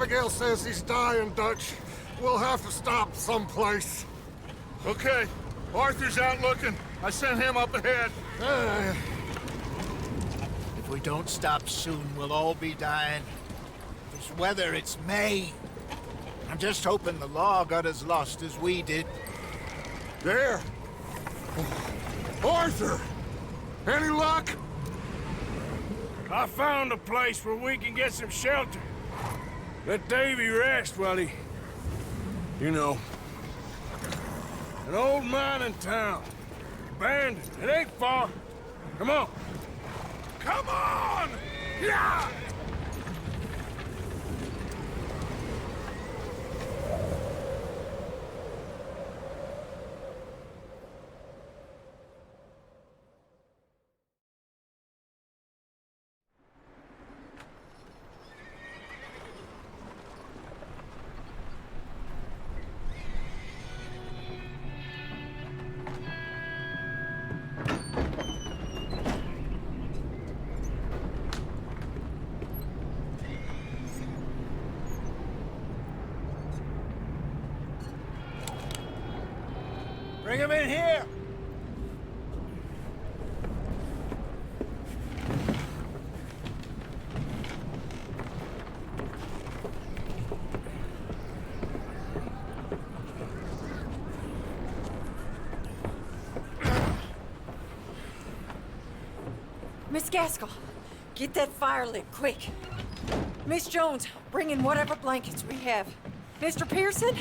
Abigail says he's dying, Dutch. We'll have to stop someplace. Okay. Arthur's out looking. I sent him up ahead. If we don't stop soon, we'll all be dying. This weather, it's May. I'm just hoping the law got as lost as we did. There! Arthur! Any luck? I found a place where we can get some shelter. Let Davy rest while he... You know. An old mining town. Abandoned. It ain't far. Come on. Come on! Yeah! Bring him in here! Miss Gaskell, get that fire lit, quick. Miss Jones, bring in whatever blankets we have. Mr. Pearson,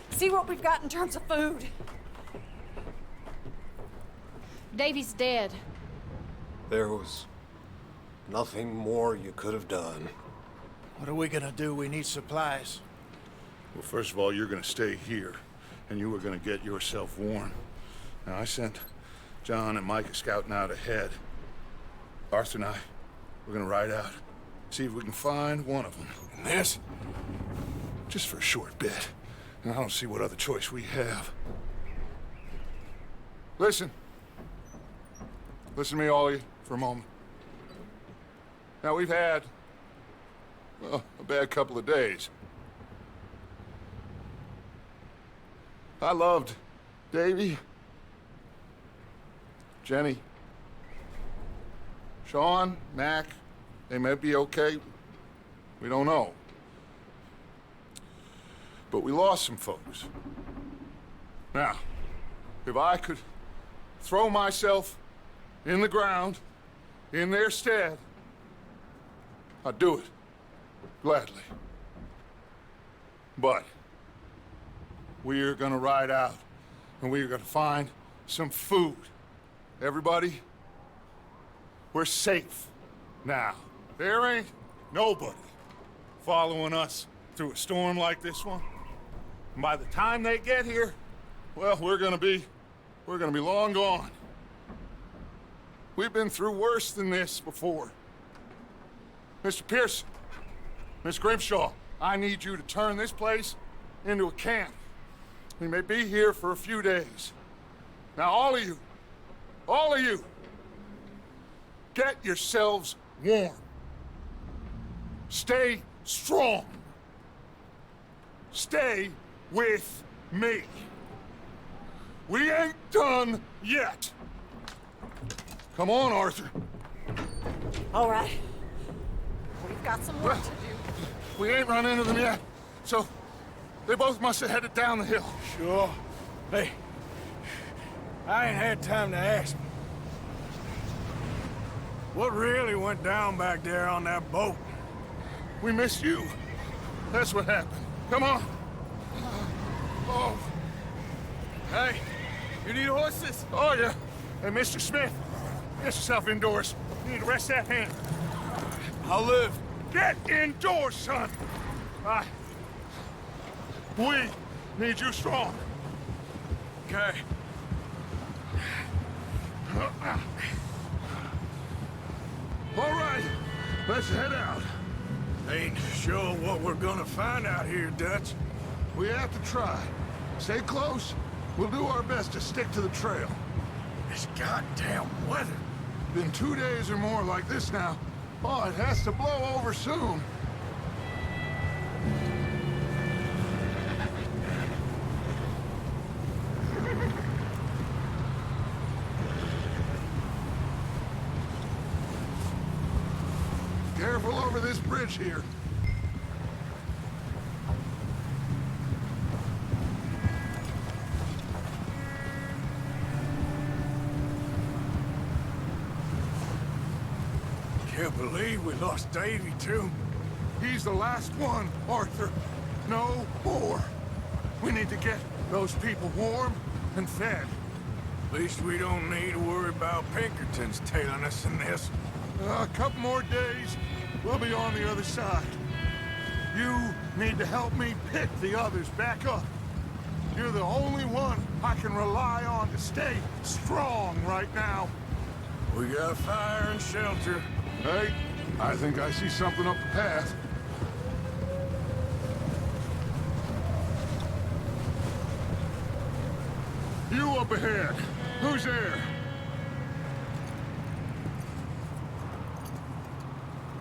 see what we've got in terms of food. Davy's dead. There was nothing more you could have done. What are we gonna do? We need supplies. Well, first of all, you're gonna stay here, and you were gonna get yourself warm. Now, I sent John and Micah scouting out ahead. Arthur and I, we're gonna ride out, see if we can find one of them. And this, just for a short bit. And I don't see what other choice we have. Listen. Listen to me, all of you, for a moment. Now, we've had, well, a bad couple of days. I loved Davy, Jenny, Sean, Mac, they may be okay. We don't know. But we lost some folks. Now, if I could throw myself in the ground in their stead, I'd do it. Gladly. But we are gonna ride out and we are gonna find some food. Everybody, we're safe now. There ain't nobody following us through a storm like this one. And by the time they get here, well, we're gonna be long gone. We've been through worse than this before. Mr. Pearson, Miss Grimshaw, I need you to turn this place into a camp. We may be here for a few days. Now, all of you, get yourselves warm. Stay strong. Stay with me. We ain't done yet. Come on, Arthur. All right. We've got some work to do. We ain't run into them yet, so they both must have headed down the hill. Sure. Hey, I ain't had time to ask. What really went down back there on that boat? We missed you. That's what happened. Come on. Oh. Hey, you need horses? Oh, yeah. Hey, Mr. Smith, get yourself indoors. You need to rest that hand. I'll live. Get indoors, son. We need you strong. Okay. All right, let's head out. Ain't sure what we're gonna find out here, Dutch. We have to try. Stay close. We'll do our best to stick to the trail. This goddamn weather. Been 2 days or more like this now. Oh, it has to blow over soon. Careful over this bridge here. Can't believe we lost Davy, too. He's the last one, Arthur. No more. We need to get those people warm and fed. At least we don't need to worry about Pinkertons tailing us in this. A couple more days, we'll be on the other side. You need to help me pick the others back up. You're the only one I can rely on to stay strong right now. We got fire and shelter. Hey, I think I see something up the path. You up ahead. Who's there?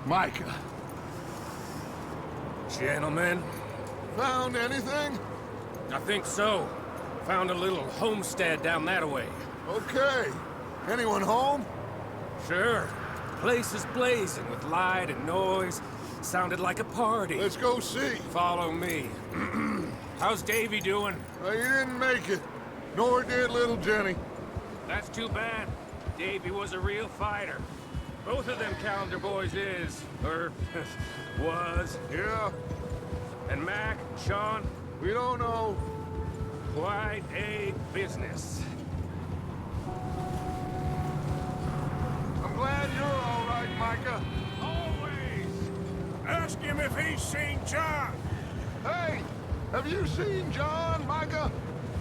Micah. Gentlemen, Found anything? I think so. Found a little homestead down that way. Okay. Anyone home? Sure. Place is blazing with light and noise. Sounded like a party. Let's go see. Follow me. How's Davy doing? He didn't make it. Nor did little Jenny. That's too bad. Davy was a real fighter. Both of them calendar boys is, or was. Yeah, And Mac, Sean, we don't know. quite a business. I'm glad you're all right, Micah. Always! Ask him if he's seen John. Hey, have you seen John, Micah?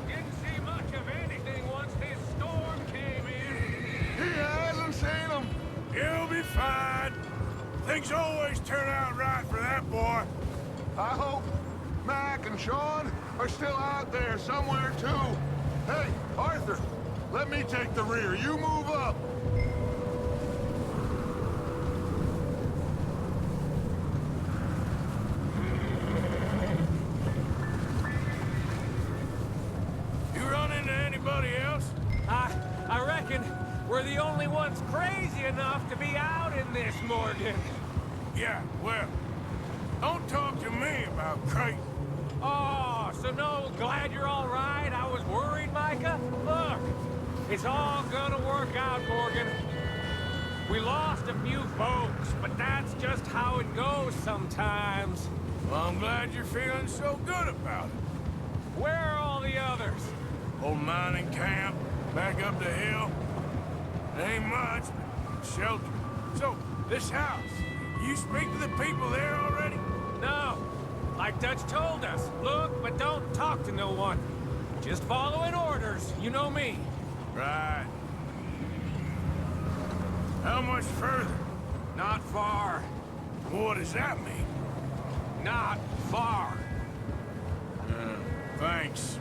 Didn't see much of anything once this storm came in. He hasn't seen him. He'll be fine. Things always turn out right for that boy. I hope Mac and Sean are still out there somewhere, too. Hey, Arthur, let me take the rear. You move up. You run into anybody else? I reckon we're this, Morgan. Yeah, well, don't talk to me about crazy. Oh, so no, glad you're all right? I was worried, Micah. Look, it's all gonna work out, Morgan. We lost a few folks, but that's just how it goes sometimes. Well, I'm glad you're feeling so good about it. Where are all the others? Old mining camp, back up the hill. Ain't much, but shelter. So, this house, you speak to the people there already? No. Like Dutch told us, look, but don't talk to no one. Just following orders, you know me. Right. How much further? Not far. What does that mean? Not far. Thanks.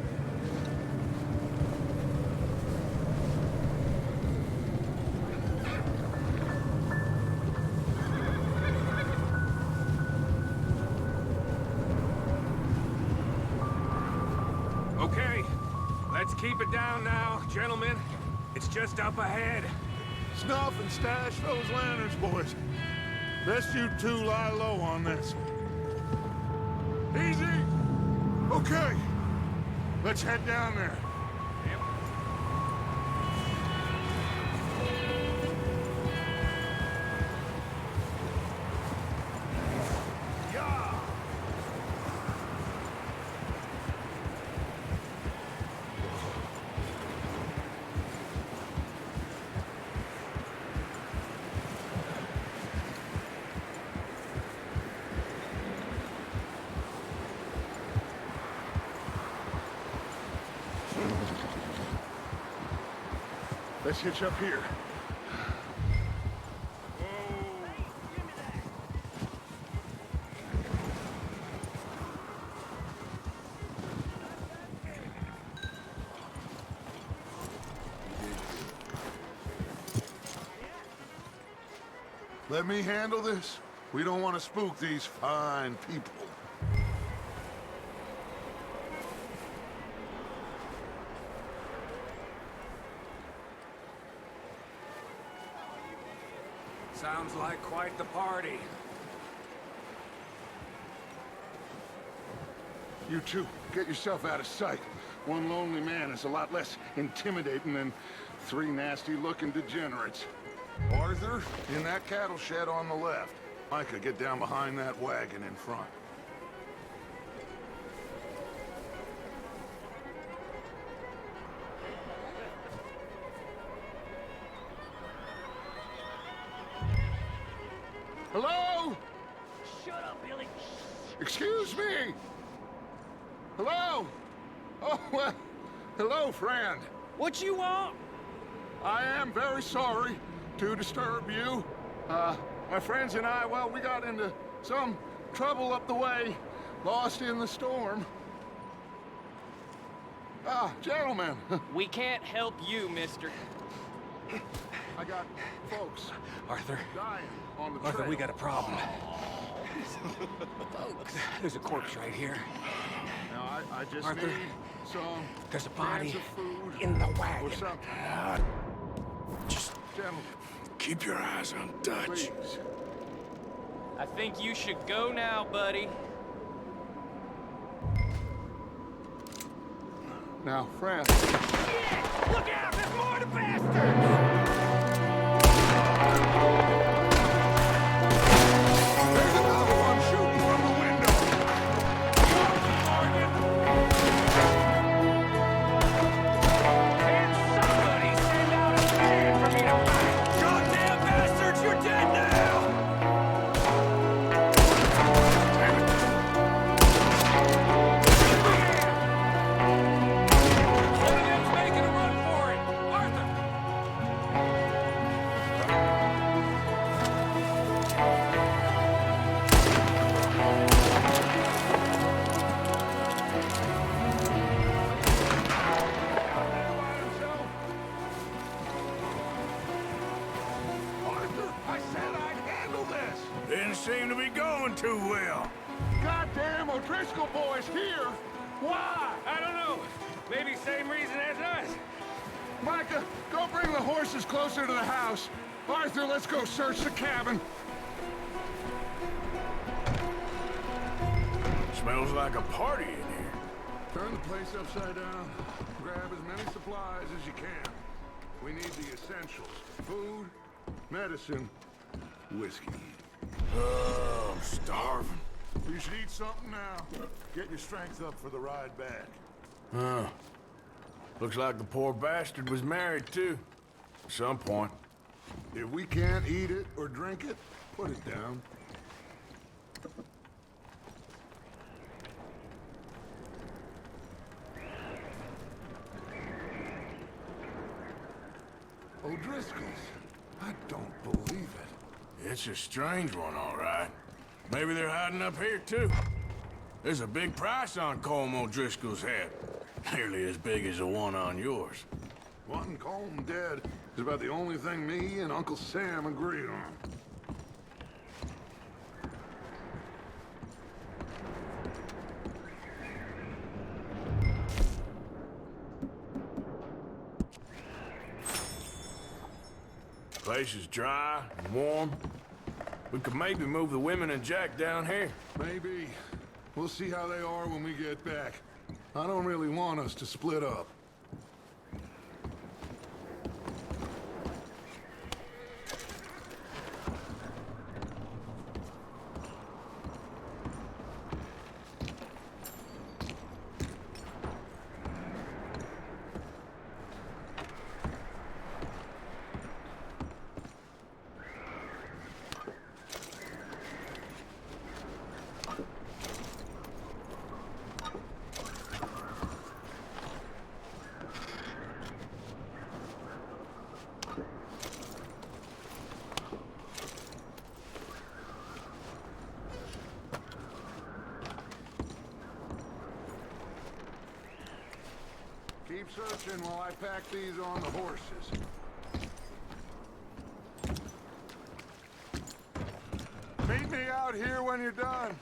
Okay, let's keep it down now, gentlemen. It's just up ahead. Snuff and stash those lanterns, boys. Best you two lie low on this. Easy. Okay. Let's head down there. Let's hitch up here. Let me handle this. We don't want to spook these fine people. Sounds like quite the party. You two, get yourself out of sight. One lonely man is a lot less intimidating than three nasty-looking degenerates. Arthur, in that cattle shed on the left. Micah, get down behind that wagon in front. Hello? Shut up, Billy. Excuse me? Hello? Oh, well, hello, friend. What you want? I am very sorry to disturb you. My friends and I, well, we got into some trouble up the way, lost in the storm. Gentlemen, We can't help you, mister. I got folks Arthur. dying on the Arthur, trail. we got a problem. Folks, there's a corpse right here. Now, I just Arthur, need some there's a cans body of food in the or wagon. something. Just Gentlemen, keep your eyes on Dutch. please. I think you should go now, buddy. Now, friend. Look out! There's more to bastards! There's another one shooting from the window. Can somebody send out a man for me to fight? Goddamn bastards, you're dead now! One of them's making a run for it! Arthur! Arthur, I said I'd handle this. Didn't seem to be going too well. Goddamn O'Driscoll boys here. Why? I don't know. Maybe same reason as us. Micah, go bring the horses closer to the house. Arthur, let's go search the cabin. Smells like a party in here. Turn the place upside down. Grab as many supplies as you can. We need the essentials. Food, medicine, whiskey. Oh, I'm starving. You should eat something now. Get your strength up for the ride back. Huh. Looks like the poor bastard was married, too. At some point. If we can't eat it or drink it, put it down. O'Driscoll's. I don't believe it. It's a strange one, all right. Maybe they're hiding up here, too. There's a big price on Colm O'Driscoll's head. Nearly as big as the one on yours. Wanting Colm dead is about the only thing me and Uncle Sam agree on. Place is dry and warm. We could maybe move the women and Jack down here. Maybe. We'll see how they are when we get back. I don't really want us to split up. Keep searching while I pack these on the horses. Meet me out here when you're done.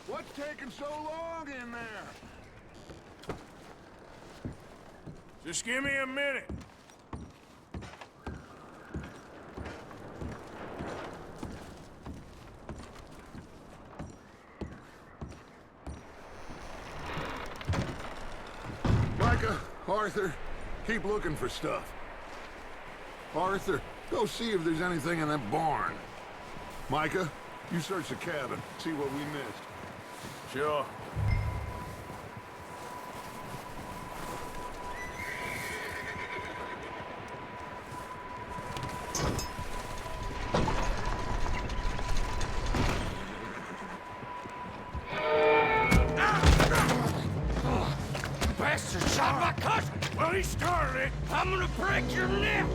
What's taking so long in there? Just give me a minute. Micah, Arthur, keep looking for stuff. Arthur, go see if there's anything in that barn. Micah, you search the cabin, see what we missed. Sure. Bastard shot my cousin! Well, he started break your neck!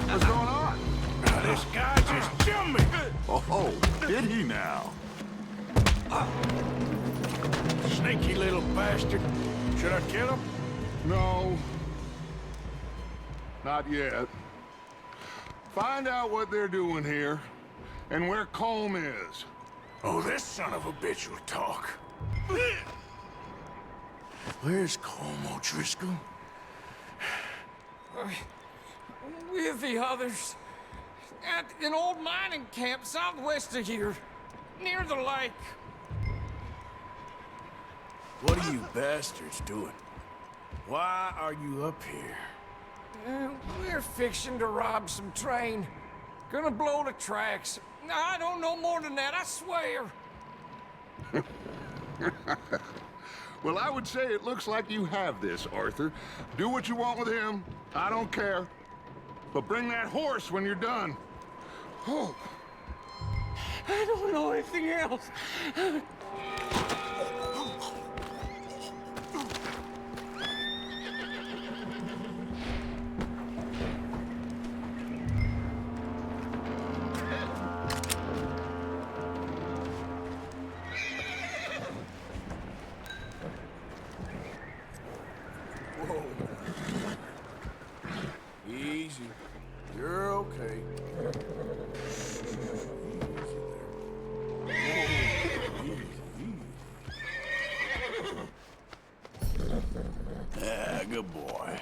What's going on? This guy just jumped me! Oh, did he now? Sneaky little bastard. Should I kill him? No. Not yet. Find out what they're doing here, and where Colm is. Oh, this son of a bitch will talk. Where's Colm O'Driscoll? With the others. At an old mining camp southwest of here. Near the lake. What are you bastards doing? Why are you up here? We're fixing to rob some train. Gonna blow the tracks. I don't know more than that, I swear. Well, I would say it looks like you have this, Arthur. Do what you want with him. I don't care. But bring that horse when you're done. Oh. I don't know anything else. Easy. You're okay. Ah, good boy.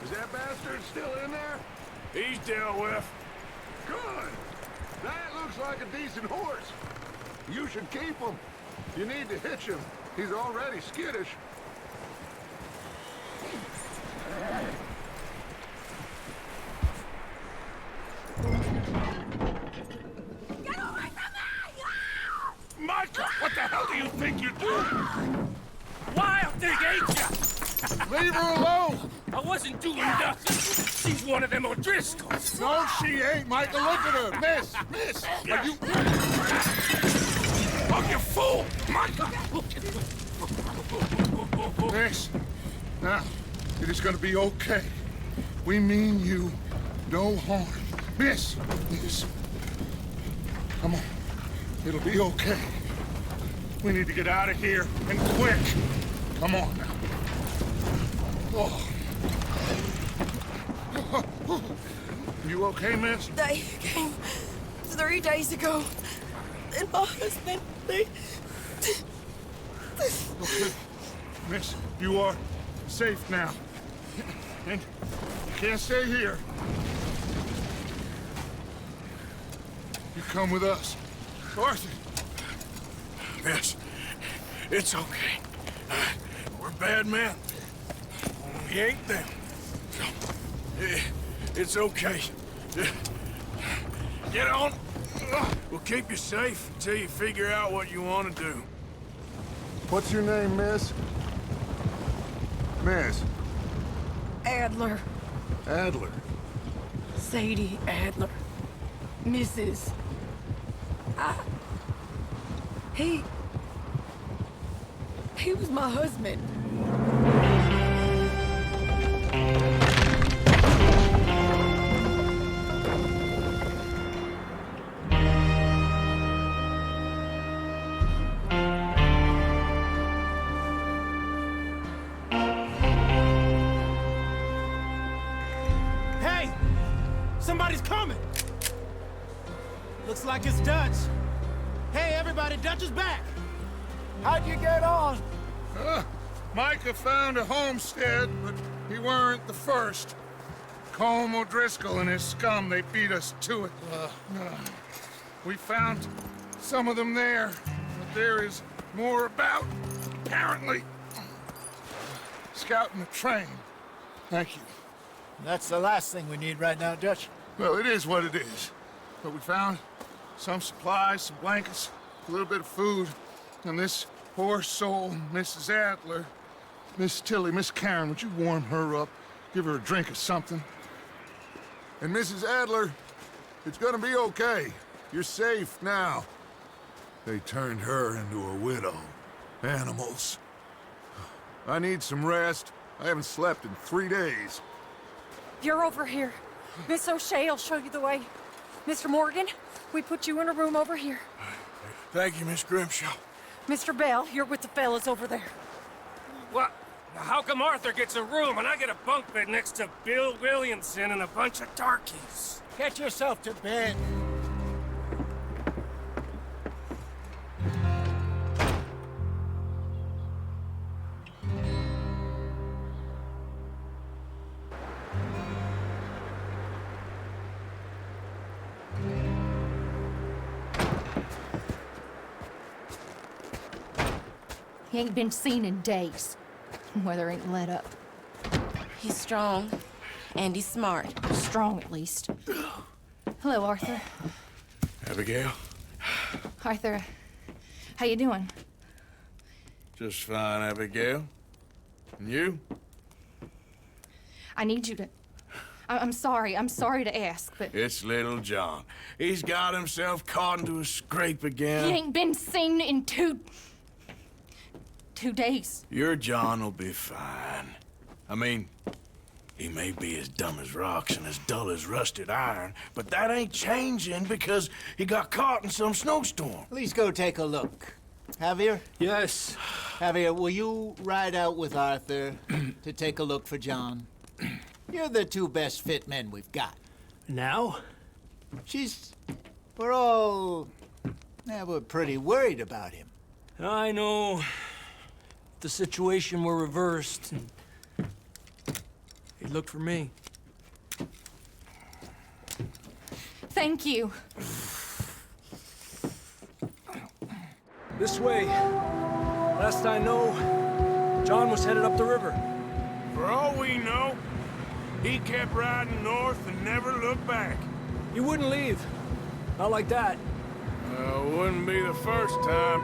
Is that bastard still in there? He's dealt with. Good. That looks like a decent horse. You should keep him. You need to hitch him. He's already skittish. Micah, what the hell do you think you're doing? Wild thing, ain't ya? Leave her alone! I wasn't doing nothing. She's one of them O'Driscolls. No, she ain't, Micah. Look at her. Miss, are you... Oh, you fool! Micah! Miss, now, it is gonna be okay. We mean you no harm. Miss, come on. It'll be okay. We need to get out of here, and quick. Come on now. Oh. You okay, miss? They came 3 days ago. And my husband, they... Okay. Miss, you are safe now. And you can't stay here. You come with us. Arthur. Miss, it's okay. We're bad men. We ain't them. It's okay. Get on. We'll keep you safe until you figure out what you want to do. What's your name, miss? Miss. Adler. Adler. Sadie Adler. Mrs. He was my husband. Hey! Somebody's coming! Looks like it's Dutch. Hey, everybody, Dutch is back! How'd you get on? Micah found a homestead, but he weren't the first. Colm O'Driscoll and his scum, they beat us to it. We found some of them there, but there is more about, apparently. Scouting the train. Thank you. That's the last thing we need right now, Dutch. Well, it is what it is. But we found some supplies, some blankets, a little bit of food, and this poor soul, Mrs. Adler, Miss Tilly, Miss Karen, would you warm her up? Give her a drink or something? And Mrs. Adler, it's gonna be okay. You're safe now. They turned her into a widow. Animals. I need some rest. I haven't slept in 3 days. You're over here. Miss O'Shea will show you the way. Mr. Morgan, we put you in a room over here. Thank you, Miss Grimshaw. Mr. Bell, you're with the fellas over there. What? How come Arthur gets a room and I get a bunk bed next to Bill Williamson and a bunch of darkies? Get yourself to bed. He ain't been seen in days. Weather ain't let up. He's strong, and he's smart. Strong, at least. Hello, Arthur. Abigail? Arthur, how you doing? Just fine, Abigail. And you? I need you to... I'm sorry to ask, but... It's little John. He's got himself caught into a scrape again. He ain't been seen in 2 days. Your John will be fine. I mean, he may be as dumb as rocks and as dull as rusted iron, but that ain't changing because he got caught in some snowstorm. Please go take a look. Javier? Yes. Javier, will you ride out with Arthur to take a look for John? You're the 2 best fit men we've got. Now? We're pretty worried about him. I know. If the situation were reversed, he'd look for me. Thank you. This way. Last I know, John was headed up the river. For all we know, he kept riding north and never looked back. He wouldn't leave. Not like that. Wouldn't be the first time.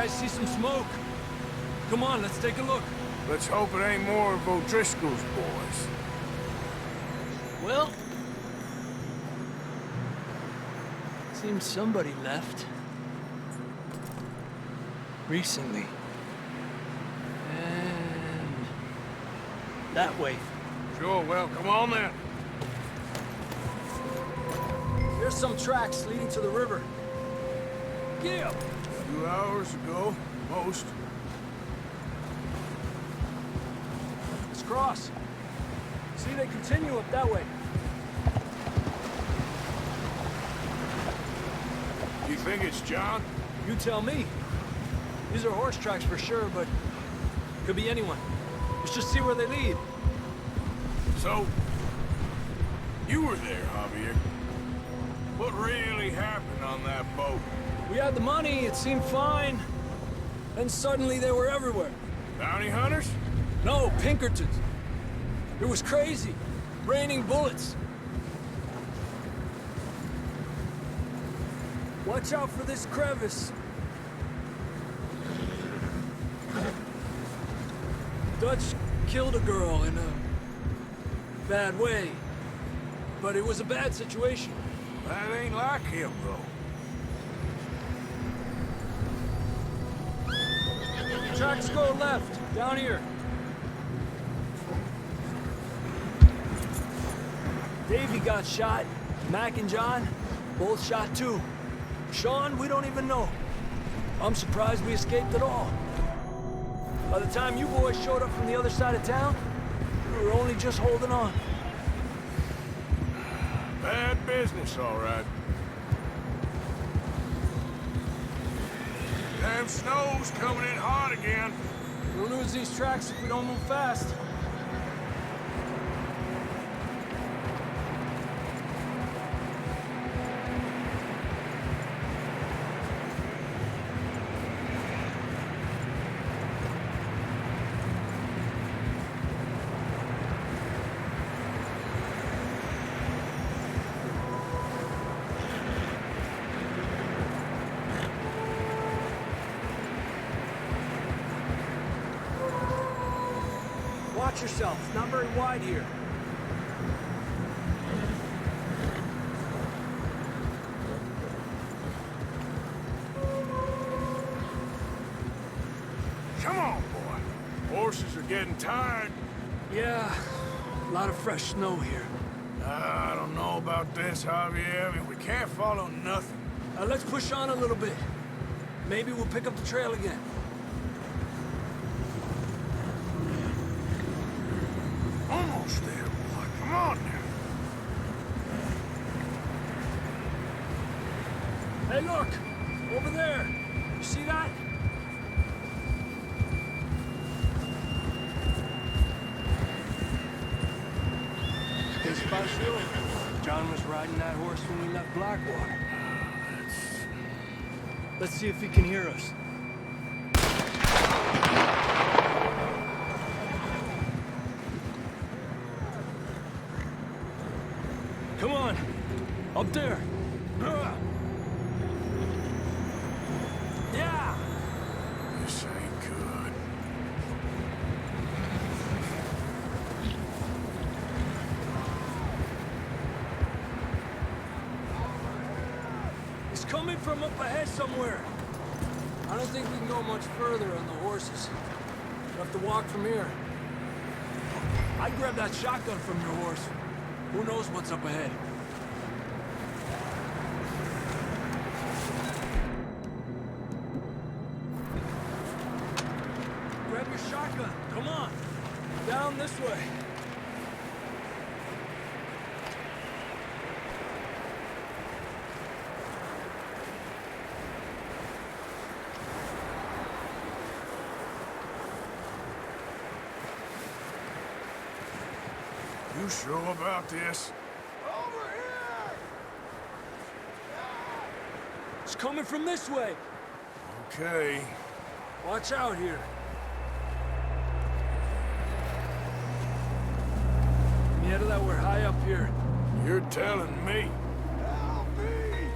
See some smoke. Come on, let's take a look. Let's hope it ain't more of O'Driscoll's boys. Well, seems somebody left. Recently. And that way. Sure, well, come on then. There's some tracks leading to the river. Get up! 2 hours ago, most. Let's cross. See, they continue up that way. You think it's John? You tell me. These are horse tracks for sure, but could be anyone. Let's just see where they lead. So, you were there, Javier. What really happened on that boat? We had the money, it seemed fine. Then suddenly they were everywhere. Bounty hunters? No, Pinkertons. It was crazy. Raining bullets. Watch out for this crevice. Dutch killed a girl in a bad way. But it was a bad situation. That ain't like him, though. Tracks go left, down here. Davey got shot. Mac and John, both shot too. Sean, we don't even know. I'm surprised we escaped at all. By the time you boys showed up from the other side of town, we were only just holding on. Bad business, all right. Damn snow's coming in hard again. We'll lose these tracks if we don't move fast. Watch yourself. It's not very wide here. Come on, boy. Horses are getting tired. Yeah, a lot of fresh snow here. I don't know about this, Javier. I mean, we can't follow nothing. Let's push on a little bit. Maybe we'll pick up the trail again. Almost there, boy. Come on now. Hey, look! Over there! You see that? This Basile. John was riding that horse when we left Blackwater. Let's see if he can hear us. Come on! Up there! Yeah! This ain't good. He's coming from up ahead somewhere. I don't think we can go much further on the horses. We'll have to walk from here. I'd grab that shotgun from your horse. Who knows what's up ahead? Grab your shotgun. Come on. Down this way. You sure about this? Over here! It's coming from this way. Okay. Watch out here. Yeah, that we're high up here. You're telling me. Help me!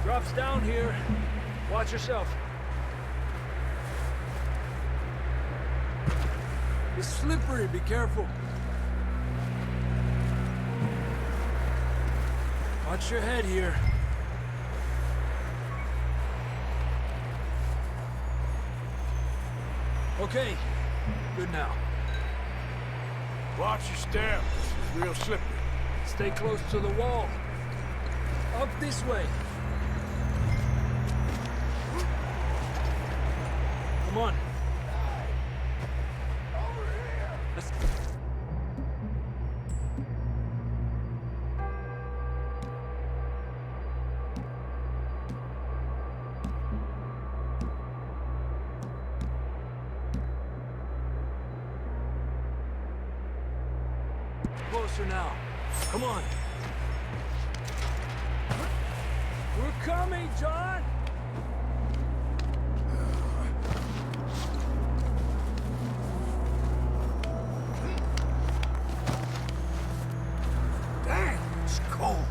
Drops down here. Watch yourself. It's slippery, be careful. Watch your head here. Okay, good now. Watch your step. This is real slippery. Stay close to the wall. Up this way. Come on. Over here! Let's... Closer now. Come on. We're coming, John! Dang, it's cold.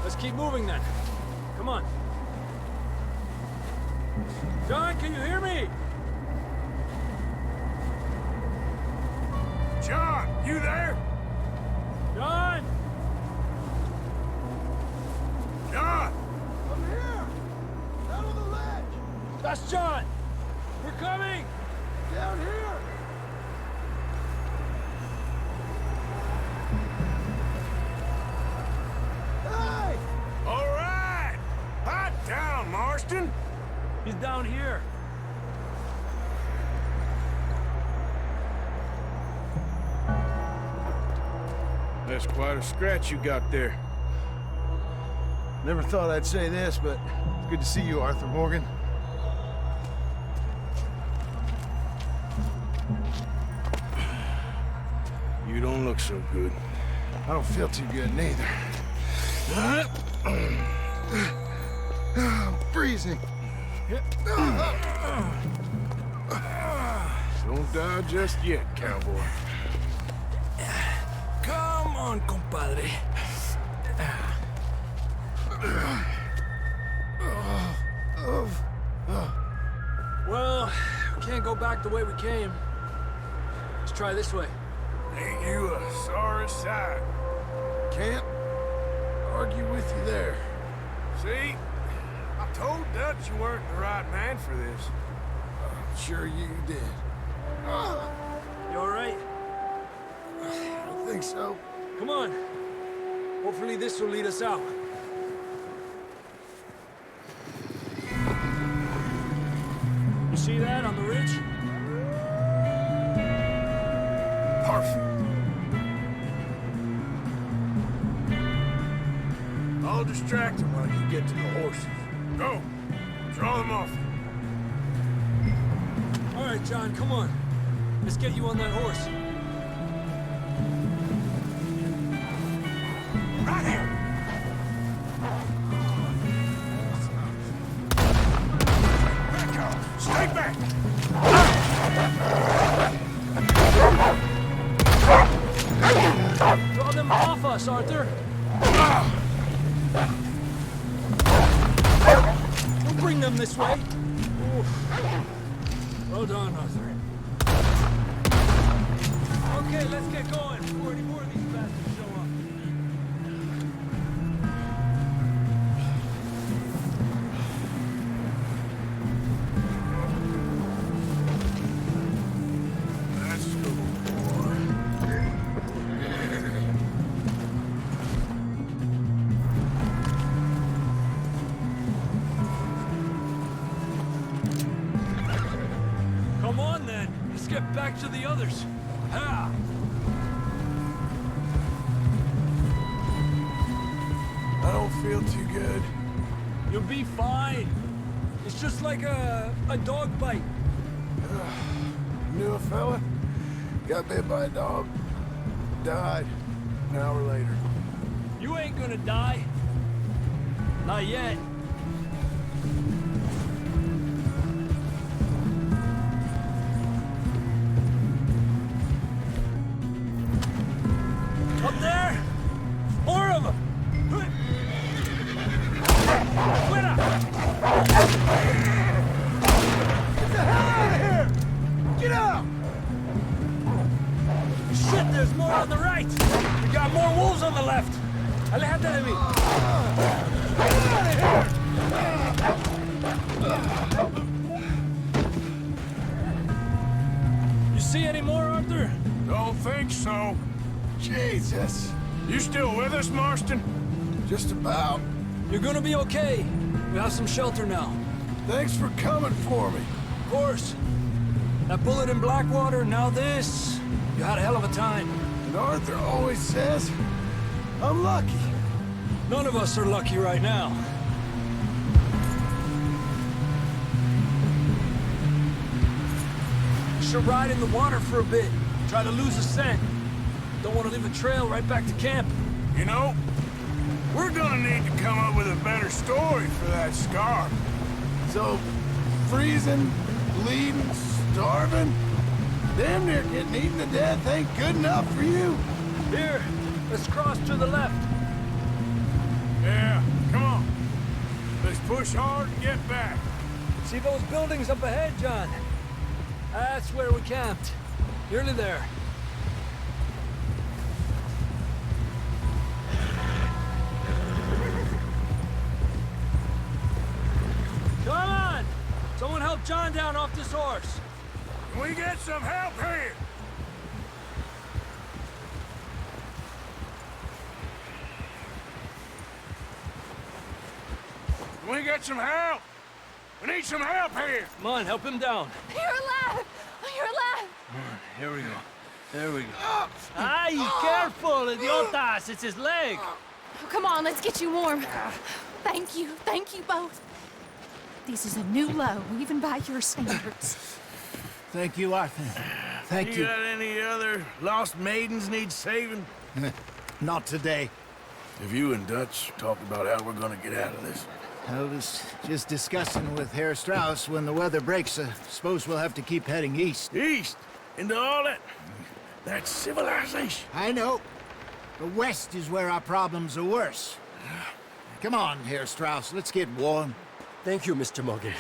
Let's keep moving then. Come on. John, can you hear me? John, you there? John! John! I'm here! Down on the ledge! That's John! We're coming! Down here! Hey! All right! Hot down, Marston! He's down here. That's quite a scratch you got there. Never thought I'd say this, but it's good to see you, Arthur Morgan. You don't look so good. I don't feel too good, neither. I'm freezing. Don't die just yet, cowboy. Come on, compadre. Well, we can't go back the way we came. Let's try this way. Ain't you a sorry sight? Can't argue with you there. See? I told Dutch you weren't the right man for this. I'm sure you did. You all right? I don't think so. Come on. Hopefully this will lead us out. You see that on the ridge? Perfect. I'll distract him while you get to the horses. Go. Draw them off. All right, John, come on. Let's get you on that horse. Right here. Back off. Stay back. Draw them off us, Arthur. Don't bring them this way. Oof. Well done, Arthur. Okay, let's get going before any more of these bastards show up. Let's go, boy. Come on, then. Let's get back to the others. Ha! I don't feel too good. You'll be fine. It's just like a dog bite. Knew a fella, got bit by a dog, died an hour later. You ain't gonna die. Not yet. Up there! More of them! Fuera! Get the hell out of here! Get out! Shit, there's more on the right! We got more wolves on the left! Alejate de mí! Get out of here! You see any more, Arthur? Don't think so. Jesus. You still with us, Marston? Just about. You're gonna be okay. We have some shelter now. Thanks for coming for me. Of course. That bullet in Blackwater, now this. You had a hell of a time. And Arthur always says, I'm lucky. None of us are lucky right now. You should ride in the water for a bit. Try to lose a scent. Don't want to leave a trail right back to camp. You know, we're gonna need to come up with a better story for that scar. So, freezing, bleeding, starving, damn near getting eaten to death ain't good enough for you. Here, let's cross to the left. Yeah, come on. Let's push hard and get back. See those buildings up ahead, John? That's where we camped. Nearly there. Come on! Someone help John down off this horse. Can we get some help here? Can we get some help? We need some help here. Come on, help him down. You're alive! You're alive! Here we go. There we go. Ay, careful, idiotas! It's his leg. Oh, come on, let's get you warm. Thank you both. This is a new low, even by your standards. Thank you, Arthur. Thank you. got any other lost maidens need saving? Not today. Have you and Dutch talked about how we're gonna get out of this? I was just discussing with Herr Strauss when the weather breaks. Suppose we'll have to keep heading east. East? Into all that... that civilization. I know. The west is where our problems are worse. Come on, Herr Strauss, let's get warm. Thank you, Mr. Morgan.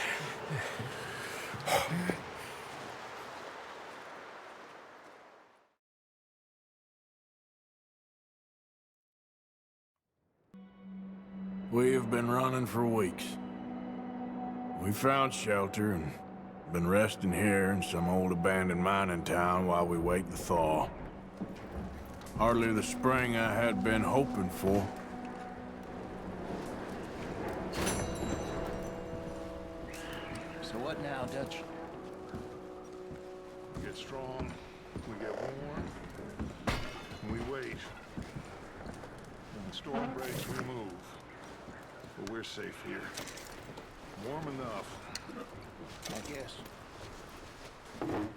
We have been running for weeks. We found shelter and been resting here in some old abandoned mining town while we wait the thaw. Hardly the spring I had been hoping for. So what now, Dutch? We get strong, we get warm, and we wait. When the storm breaks, we move. But we're safe here. Warm enough. I guess. You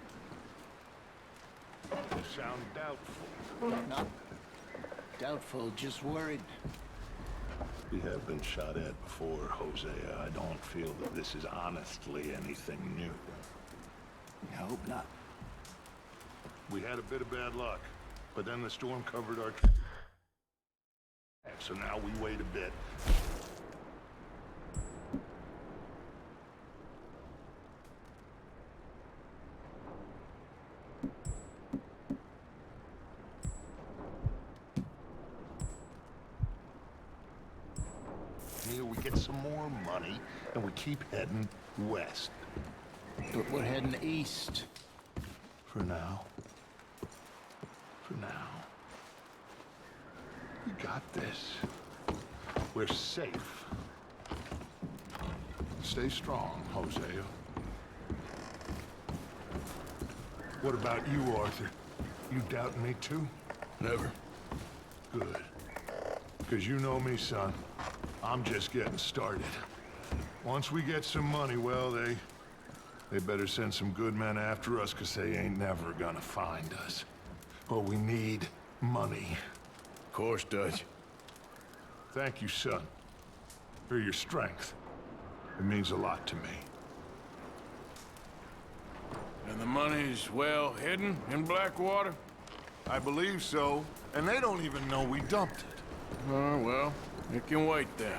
sound doubtful. Not doubtful, just worried. We have been shot at before, Hosea. I don't feel that this is honestly anything new. I hope not. We had a bit of bad luck, but then the storm covered our... So now we wait a bit. Here we get some more money, and we keep heading west. But we're heading east. For now. For now. We got this. We're safe. Stay strong, Hosea. What about you, Arthur? You doubting me too? Never. Good. Because you know me, son. I'm just getting started. Once we get some money, well, they better send some good men after us, because they ain't never gonna find us. But we need money. Of course, Dutch. Thank you, son, for your strength. It means a lot to me. And the money's well hidden in Blackwater? I believe so, and they don't even know we dumped it. Oh, well, it can wait then.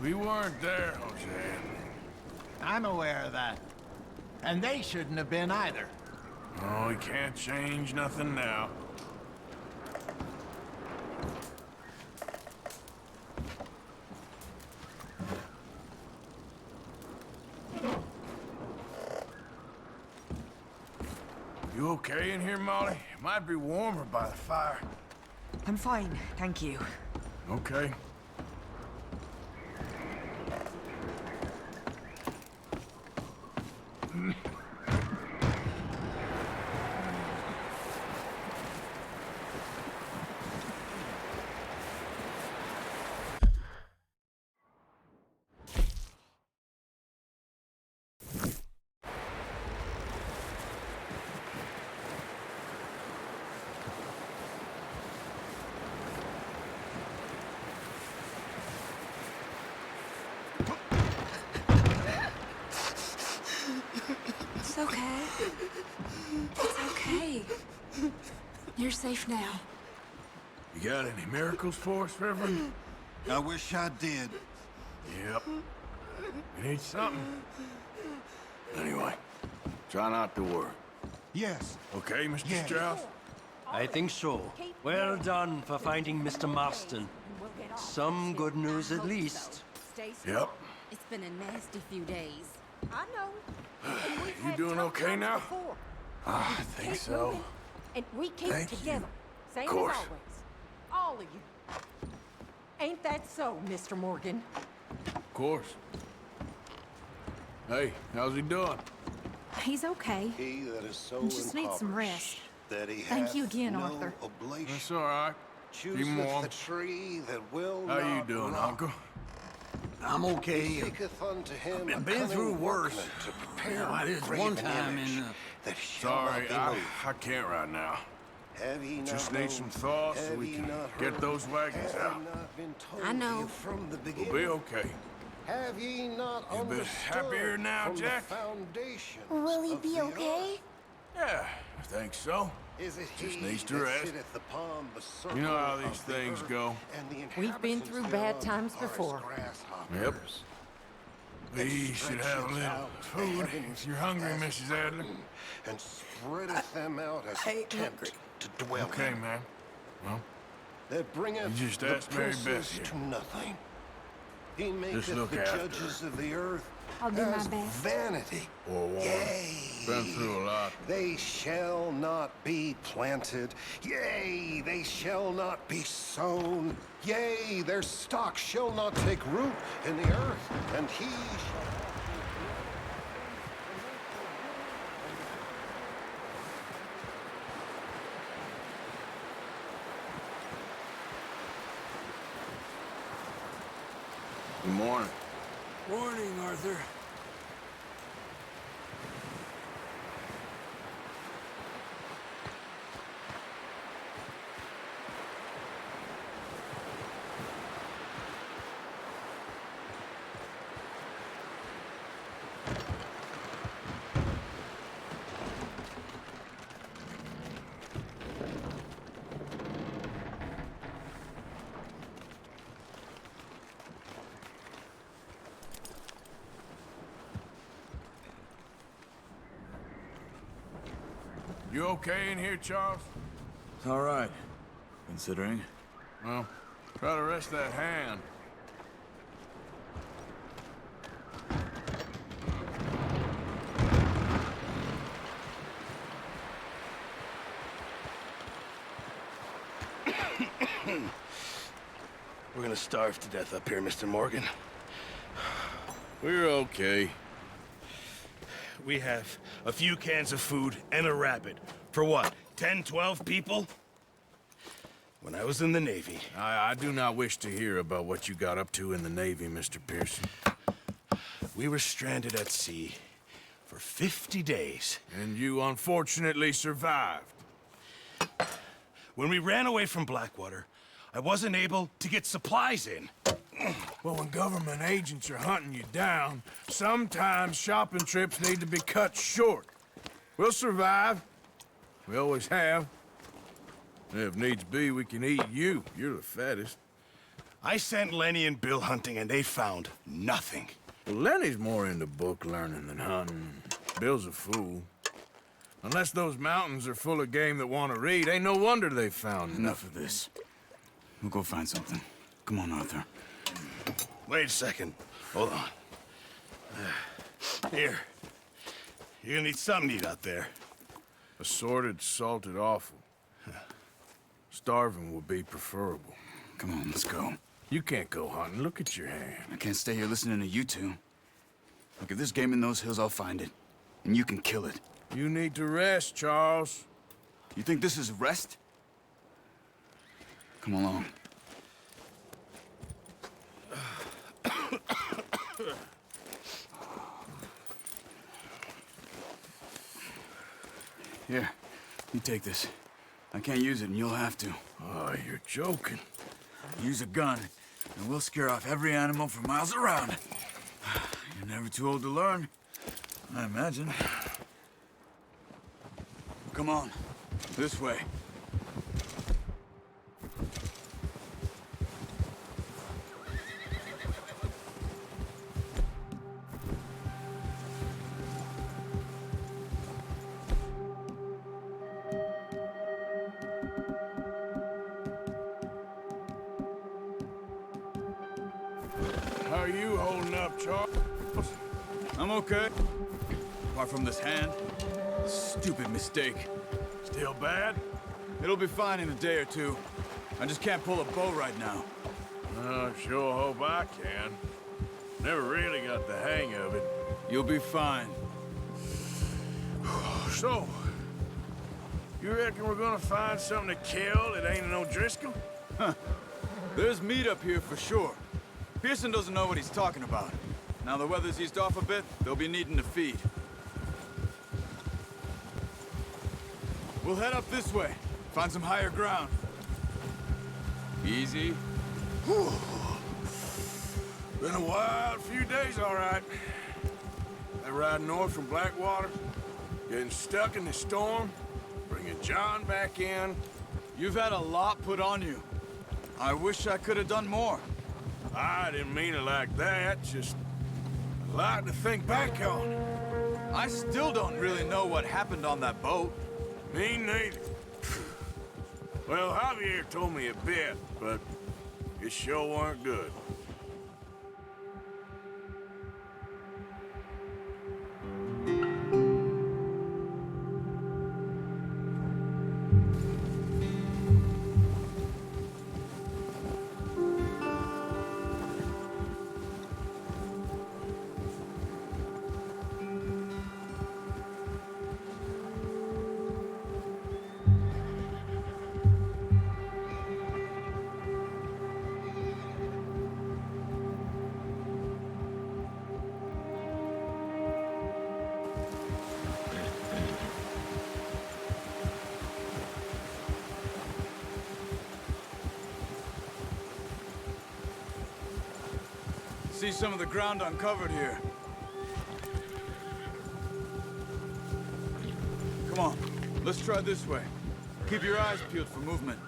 We weren't there, Hosea. I'm aware of that. And they shouldn't have been either. Oh, we can't change nothing now. You okay in here, Molly? It might be warmer by the fire. I'm fine, thank you. Okay. It's okay. It's okay. You're safe now. You got any miracles for us, Reverend? I wish I did. Yep. You need something. Anyway, try not to worry. Yes. Okay, Mr. Yes. Strauss? I think so. Well done for finding Mr. Marston. Some good news at least. Yep. It's been a nasty few days. I know. You doing okay now? I think so. And we keep Thank you. together. Same as Course. always. All of you. Ain't that so, Mr. Morgan? Of course. Hey, how's he doing? He's okay. He that is so He just needs some rest. that he Thank you hath again, no Arthur. oblation. That's all right. Keep him Chooseth warm. the tree that will How you not doing, rot. Uncle? I'm He okay. seeketh unto him a I've been cunning through worse. workman to prepare I did a one graven time image in, that shall Sorry, not be I moved. can't right now. Have ye Just not need known? some thaw so Have we ye can not get heard? those wagons Have out. ye not been told I know. you from the We'll beginning? be okay. Have ye not You a bit understood happier now, from Jack? the foundations Will he of be the okay? Yeah, I think so. Is it Just he needs to that rest. sitteth upon the circle You know how these of the things earth, go. and the We've been inhabitants through bad thereof times are as before. grasshoppers. We That should have a stretcheth little out the food heavens if you're hungry, as Mrs. Adler. and spreadeth them out as I a ain't tent hungry. to dwell Okay, in. man. Well, That bringeth You just the asked Mary Beth princes here. to nothing. He maketh look the after judges of the earth I'll do my as best. vanity. poor woman. Yea, Been through a lot. they shall not be planted. Yea, they shall not be sown. Yea, their stock shall not take root in the earth, and he shall... Good morning. Morning, Arthur. You okay in here, Charles? It's all right, considering. Well, try to rest that hand. We're gonna starve to death up here, Mr. Morgan. We're okay. We have a few cans of food and a rabbit. For what, 10, 12 people? When I was in the Navy... I do not wish to hear about what you got up to in the Navy, Mr. Pearson. We were stranded at sea for 50 days. And you unfortunately survived. When we ran away from Blackwater, I wasn't able to get supplies in. Well, when government agents are hunting you down, sometimes shopping trips need to be cut short. We'll survive. We always have. And if needs be, we can eat you. You're the fattest. I sent Lenny and Bill hunting, and they found nothing. Well, Lenny's more into book learning than hunting. Bill's a fool. Unless those mountains are full of game that want to read, ain't no wonder they found Enough of this. We'll go find something. Come on, Arthur. Wait a second. Hold on. Here. You're gonna need something to eat out there. Assorted, salted offal. Starving would be preferable. Come on, let's go. You can't go hunting. Look at your hand. I can't stay here listening to you two. Look, if there's game in those hills, I'll find it. And you can kill it. You need to rest, Charles. You think this is rest? Come along. Here, you take this. I can't use it, and you'll have to. Oh, you're joking. Use a gun, and we'll scare off every animal for miles around. You're never too old to learn, I imagine. Come on, this way. How are you holding up, Charles? I'm okay. Apart from this hand. Stupid mistake. Still bad? It'll be fine in a day or two. I just can't pull a bow right now. I sure hope I can. Never really got the hang of it. You'll be fine. So, you reckon we're gonna find something to kill that ain't no Driscoll? Huh. There's meat up here for sure. Pearson doesn't know what he's talking about. Now the weather's eased off a bit, they'll be needing to feed. We'll head up this way. Find some higher ground. Easy. Been a wild few days, all right. That ride north from Blackwater, getting stuck in the storm, bringing John back in. You've had a lot put on you. I wish I could have done more. I didn't mean it like that, just a lot to think back on. I still don't really know what happened on that boat. Me neither. Well, Javier told me a bit, but it sure weren't good. See some of the ground uncovered here. Come on, let's try this way. Keep your eyes peeled for movement.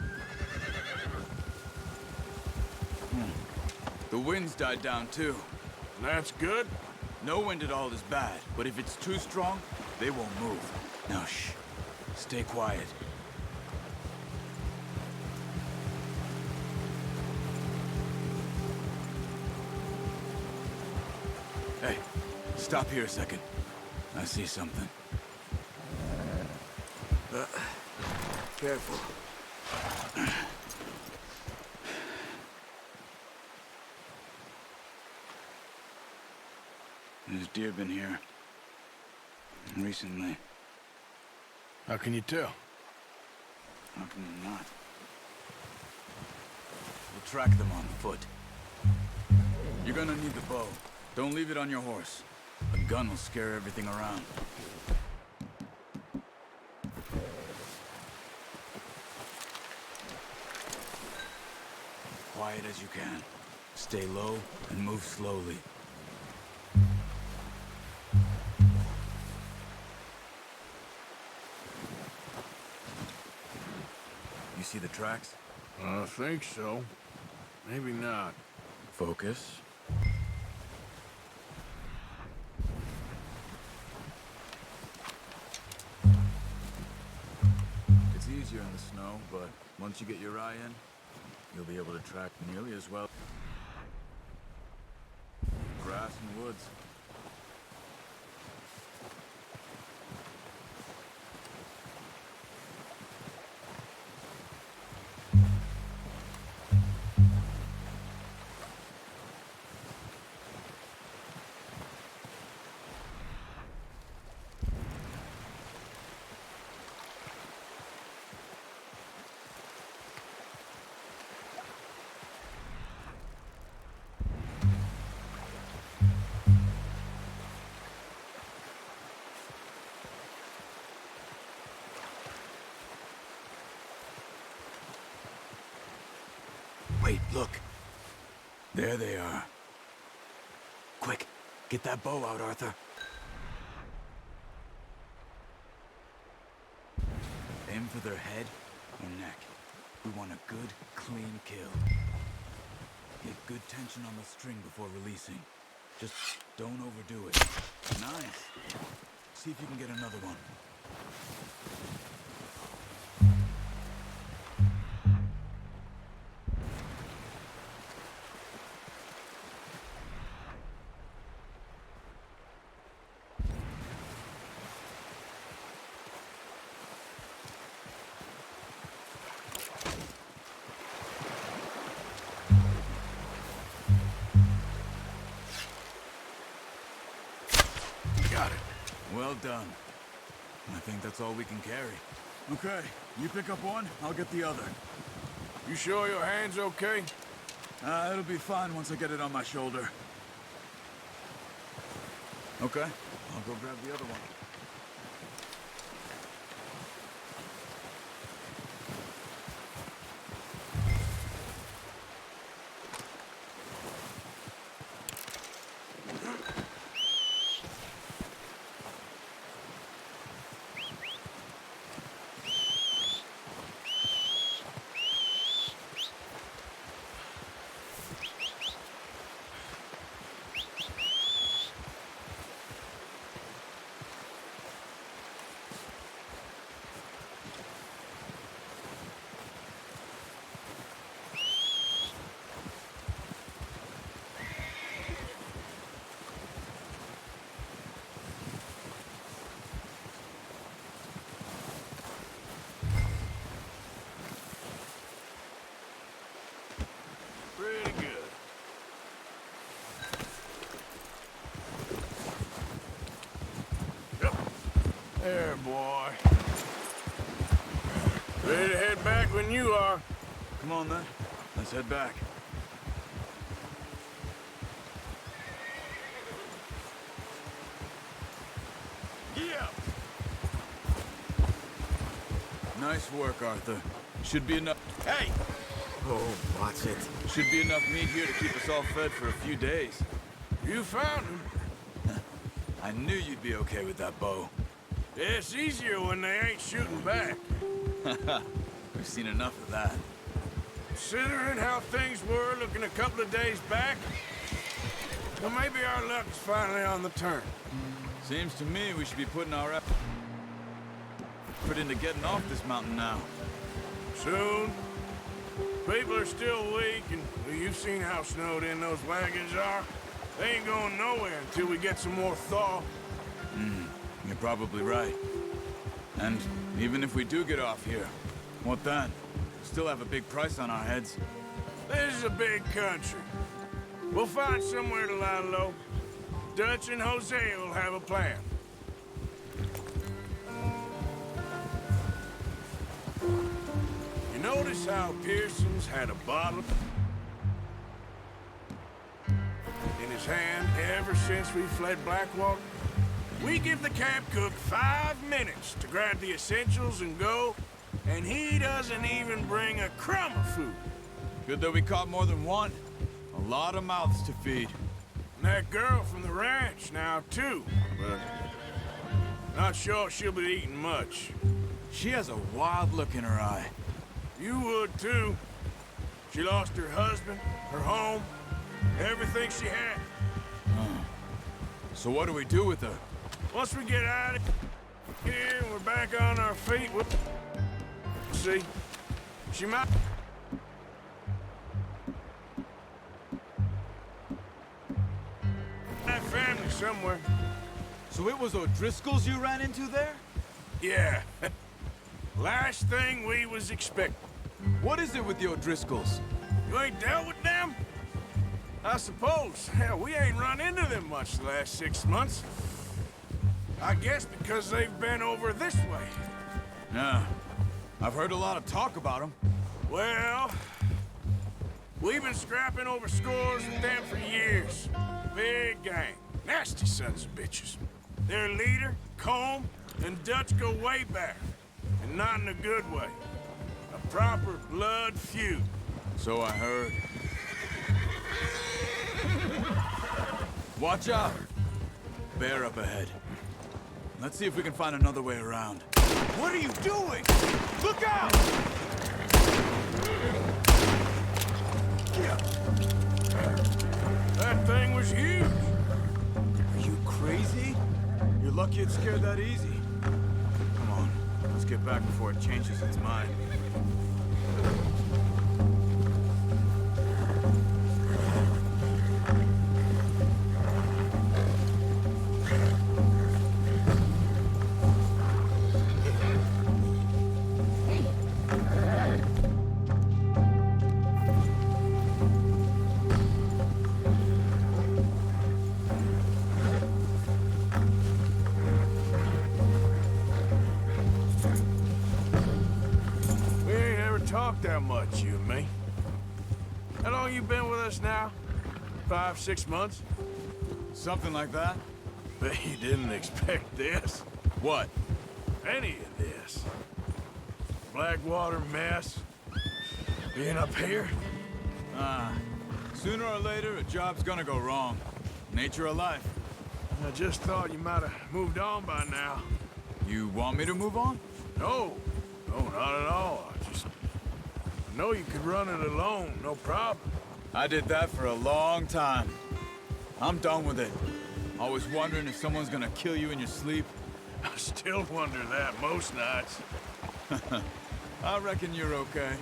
The wind's died down too. That's good. No wind at all is bad, but if it's too strong, they won't move. Now shh, stay quiet. Hey, stop here a second. I see something. Careful. There's deer been here. Recently. How can you tell? How can you not? We'll track them on foot. You're gonna need the bow. Don't leave it on your horse. A gun will scare everything around. Quiet as you can. Stay low and move slowly. You see the tracks? I think so. Maybe not. Focus. It's easier in the snow, but once you get your eye in, you'll be able to track nearly as well. Grass and woods. Wait, look. There they are. Quick, get that bow out, Arthur. Aim for their head or neck. We want a good, clean kill. Get good tension on the string before releasing. Just don't overdo it. Nice. See if you can get another one. Got it. Well done. I think that's all we can carry. Okay, you pick up one, I'll get the other. You sure your hand's okay? It'll be fine once I get it on my shoulder. Okay, I'll go grab the other one. Ready to head back when you are. Come on, then. Let's head back. Yeah. Nice work, Arthur. Should be enough... Hey! Oh, watch it. Should be enough meat here to keep us all fed for a few days. You found him. I knew you'd be okay with that bow. It's easier when they ain't shooting back. We've seen enough of that. Considering how things were looking a couple of days back, well, maybe our luck's finally on the turn. Seems to me we should be putting our effort into getting off this mountain now. Soon. People are still weak, and well, you've seen how snowed in those wagons are. They ain't going nowhere until we get some more thaw. You're probably right. And even if we do get off here, what then? Still have a big price on our heads. This is a big country. We'll find somewhere to lie low. Dutch and Hosea will have a plan. You notice how Pearson's had a bottle in his hand ever since we fled Blackwater? We give the camp cook 5 minutes to grab the essentials and go, and he doesn't even bring a crumb of food. Good that we caught more than one. A lot of mouths to feed. And that girl from the ranch now, too, but not sure she'll be eating much. She has a wild look in her eye. You would, too. She lost her husband, her home, everything she had. So what do we do with her? Once we get out of here and we're back on our feet, we'll see. She might... have family somewhere. So it was O'Driscoll's you ran into there? Yeah. Last thing we was expecting. What is it with the O'Driscolls? You ain't dealt with them? I suppose. Hell, we ain't run into them much the last 6 months. I guess because they've been over this way. Yeah. I've heard a lot of talk about them. Well, we've been scrapping over scores with them for years. Big gang. Nasty sons of bitches. Their leader, Combe, and Dutch go way back. And not in a good way. A proper blood feud. So I heard. Watch out! Bear up ahead. Let's see if we can find another way around. What are you doing? Look out! That thing was huge. Are you crazy? You're lucky it scared that easy. Come on, let's get back before it changes its mind. That much, you and me. How long you been with us now? 5, 6 months? Something like that. Bet you didn't expect this. What? Any of this. Blackwater mess. Being up here. Sooner or later, a job's gonna go wrong. Nature of life. I just thought you might have moved on by now. You want me to move on? No. No, not at all. I know you could run it alone, no problem. I did that for a long time. I'm done with it. Always wondering if someone's gonna kill you in your sleep. I still wonder that most nights. I reckon you're okay.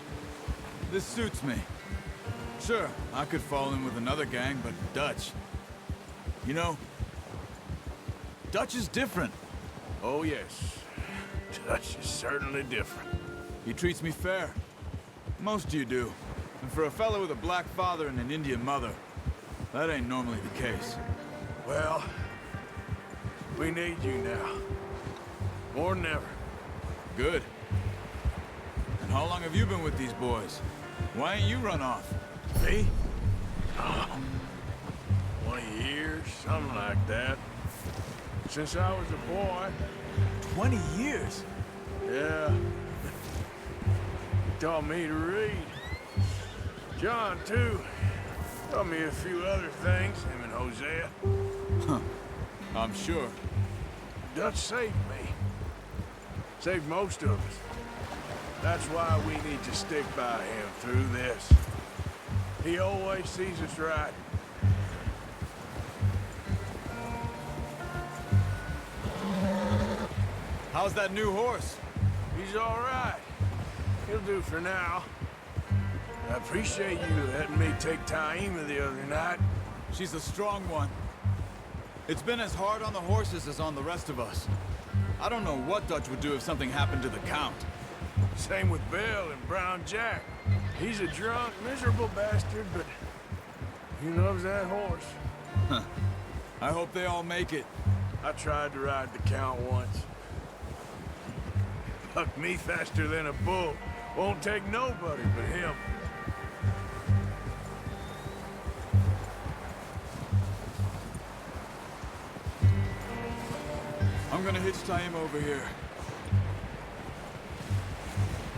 This suits me. Sure, I could fall in with another gang, but Dutch... You know, Dutch is different. Oh, yes. Dutch is certainly different. He treats me fair. Most of you do. And for a fellow with a black father and an Indian mother, that ain't normally the case. Well, we need you now. More than ever. Good. How long have you been with these boys? Why ain't you run off? Me? Oh, 20 years, something like that. Since I was a boy. 20 years? Yeah. He taught me to read. John, too. Taught me a few other things, him and Hosea. Huh. I'm sure. Dutch saved me. Saved most of us. That's why we need to stick by him through this. He always sees us right. How's that new horse? He's all right. He'll do for now. I appreciate you letting me take Taima the other night. She's a strong one. It's been as hard on the horses as on the rest of us. I don't know what Dutch would do if something happened to the Count. Same with Bill and Brown Jack. He's a drunk, miserable bastard, but he loves that horse. Huh. I hope they all make it. I tried to ride the Count once. Bucked me faster than a bull. Won't take nobody but him. I'm gonna hitch Taima over here.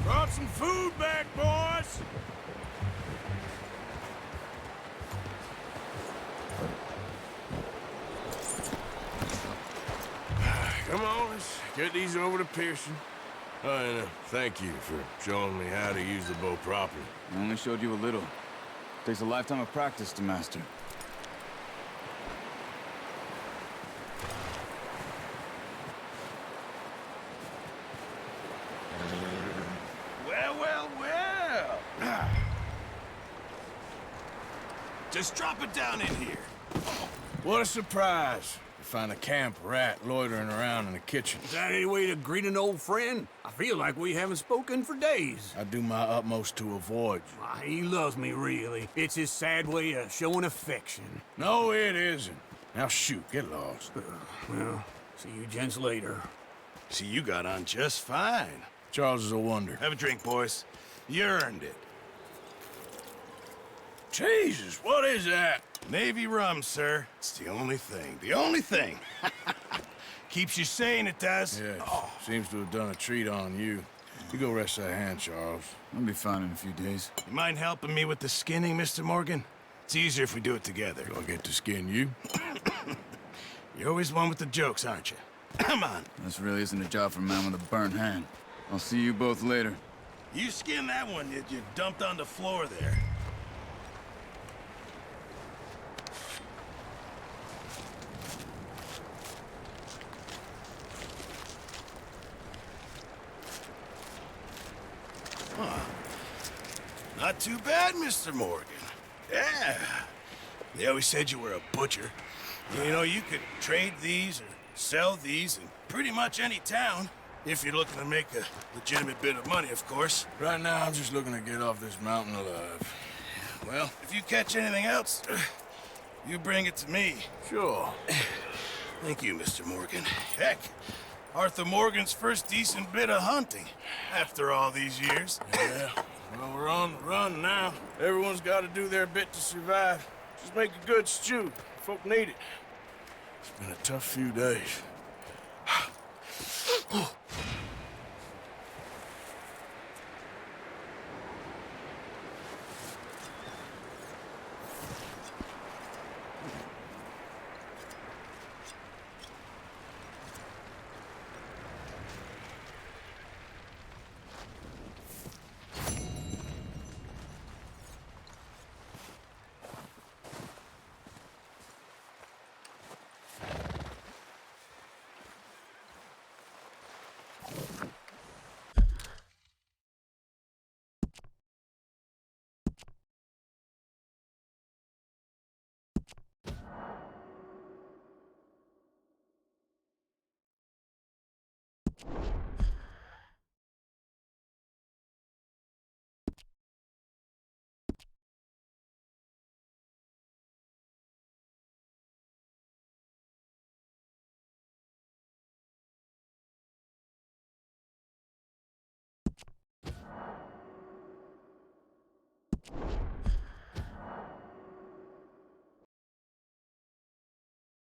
Brought some food back, boys! Come on, let's get these over to Pearson. And thank you for showing me how to use the bow properly. I only showed you a little. Takes a lifetime of practice to master. Well, well, well! Just drop it down in here. What a surprise. To find a camp rat loitering around in the kitchen. Is that any way to greet an old friend? I feel like we haven't spoken for days. I do my utmost to avoid you. Why, he loves me, really. It's his sad way of showing affection. No, it isn't. Now shoot, get lost. Well, see you gents later. See, you got on just fine. Charles is a wonder. Have a drink, boys. You earned it. Jesus, what is that? Navy rum, sir. It's the only thing. The only thing. Keeps you sane, it does. Yes. Seems to have done a treat on you. You go rest that hand, Charles. I'll be fine in a few days. You mind helping me with the skinning, Mr. Morgan? It's easier if we do it together. Do I get to skin you? You're always one with the jokes, aren't you? Come on. This really isn't a job for a man with a burnt hand. I'll see you both later. You skinned that one that you dumped on the floor there. Huh. Not too bad, Mr. Morgan. Yeah. They always said you were a butcher. You know, you could trade these or sell these in pretty much any town. If you're looking to make a legitimate bit of money, of course. Right now, I'm just looking to get off this mountain alive. Well, if you catch anything else, you bring it to me. Sure. Thank you, Mr. Morgan. Heck, Arthur Morgan's first decent bit of hunting after all these years. Yeah, well, we're on the run now. Everyone's got to do their bit to survive. Just make a good stew. Folk need it. It's been a tough few days. Bye.